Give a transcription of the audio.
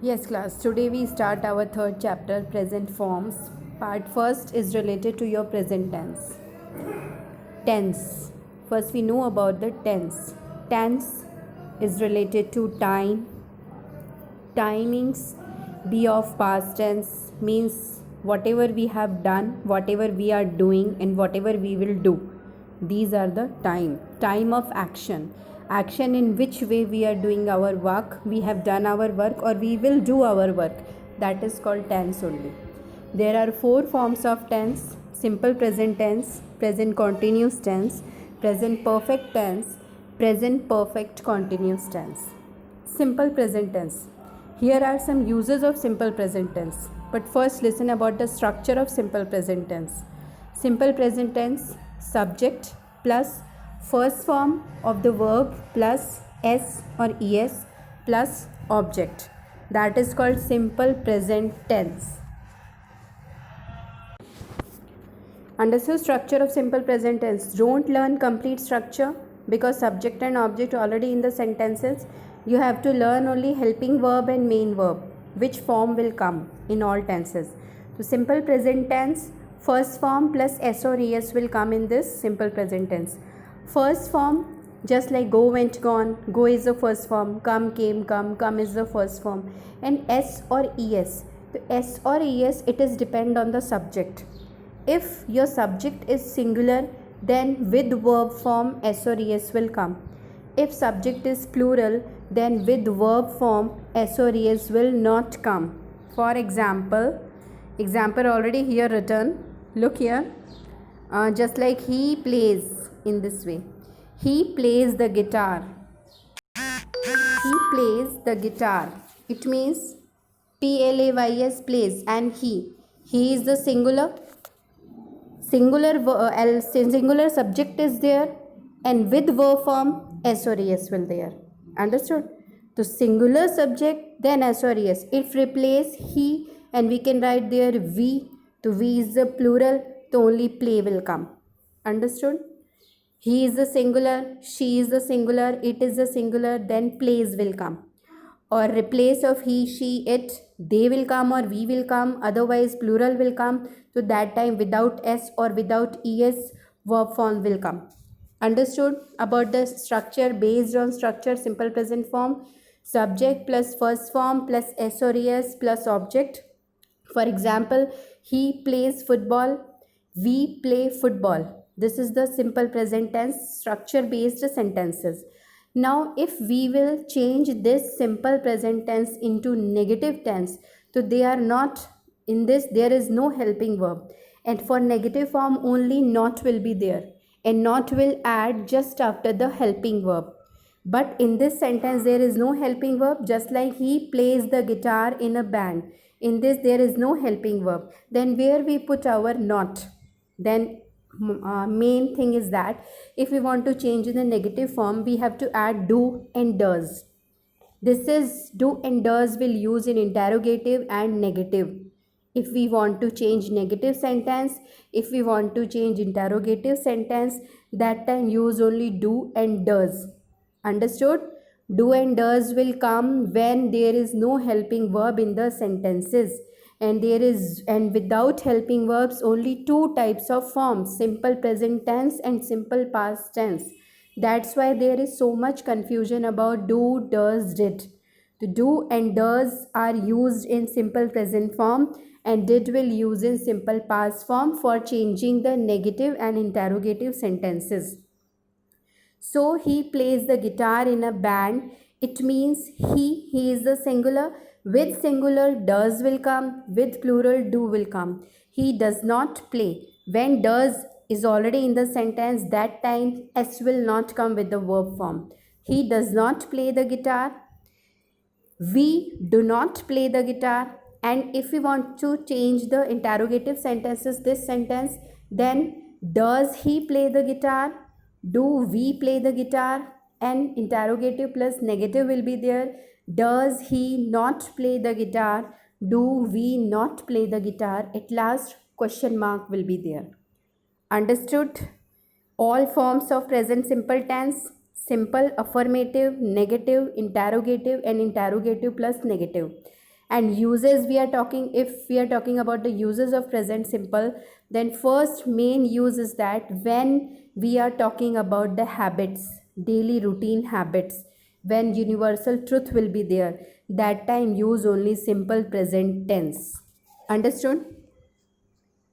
Yes, class. Today we start our third chapter, present forms. Part first is related to your present tense. Tense. First, we know about the tense. Tense is related to time. Timings be of past tense means whatever we have done, whatever we are doing, and whatever we will do. These are the time. Time of action. Action in which way we are doing our work, we have done our work, or we will do our work. That is called tense only. There are four forms of tense: simple present tense, present continuous tense, present perfect tense, present perfect continuous tense. Simple present tense. Here are some uses of simple present tense. But first, listen about the structure of simple present tense. Simple present tense: subject plus first form of the verb plus s or es plus object. That is called simple present tense. Understood structure of simple present tense. Don't learn complete structure because subject and object already in the sentences. You have to learn only helping verb and main verb, which form will come in all tenses. So simple present tense, first form plus s or es will come in this simple present tense. First form, just like go, went, gone. Go is the first form. Come, came, come is the first form. And s or es. The s or es, it is depend on the subject. If your subject is singular, then with verb form s or es will come. If subject is plural, then with verb form s or es will not come. For example already here written. Look here. Just like he plays in this way. He plays the guitar. He plays the guitar. It means plays plays, and he is the singular subject is there, and with verb form s or es will there. Understood? The singular subject, then s or es. If replace he, and we can write there we. To we is the plural, so only play will come. Understood? He is the singular, she is the singular, it is the singular, then plays will come. Or replace of he, she, it, they will come or we will come, otherwise plural will come. So that time without s or without es, verb form will come. Understood about the structure? Based on structure, simple present form: subject plus first form plus s or es plus object. For example, he plays football, we play football. This is the simple present tense structure based sentences. Now, if we will change this simple present tense into negative tense, so they are not in this, there is no helping verb. And for negative form, only not will be there. And not will add just after the helping verb. But in this sentence, there is no helping verb, just like he plays the guitar in a band. In this, there is no helping verb. Then where we put our not? Then main thing is that if we want to change in the negative form, we have to add do and does. This is do and does will use in interrogative and negative. If we want to change negative sentence, if we want to change interrogative sentence, that time use only do and does. Understood? Do and does will come when there is no helping verb in the sentences, and without helping verbs only two types of forms: simple present tense and simple past tense. That's why there is so much confusion about do, does, did. The do and does are used in simple present form, and did will use in simple past form for changing the negative and interrogative sentences. So he plays the guitar in a band. It means he is the singular. With singular, does will come. With plural, do will come. He does not play. When does is already in the sentence, that time s will not come with the verb form. He does not play the guitar. We do not play the guitar. And if we want to change the interrogative sentences, this sentence, then does he play the guitar? Do we play the guitar? And interrogative plus negative will be there. Does he not play the guitar? Do we not play the guitar? At last, question mark will be there. Understood? All forms of present simple tense: simple, affirmative, negative, interrogative, and interrogative plus negative. And uses, we are talking, if we are talking about the uses of present simple, then first main use is that when we are talking about the habits, daily routine habits, when universal truth will be there, that time use only simple present tense. Understood?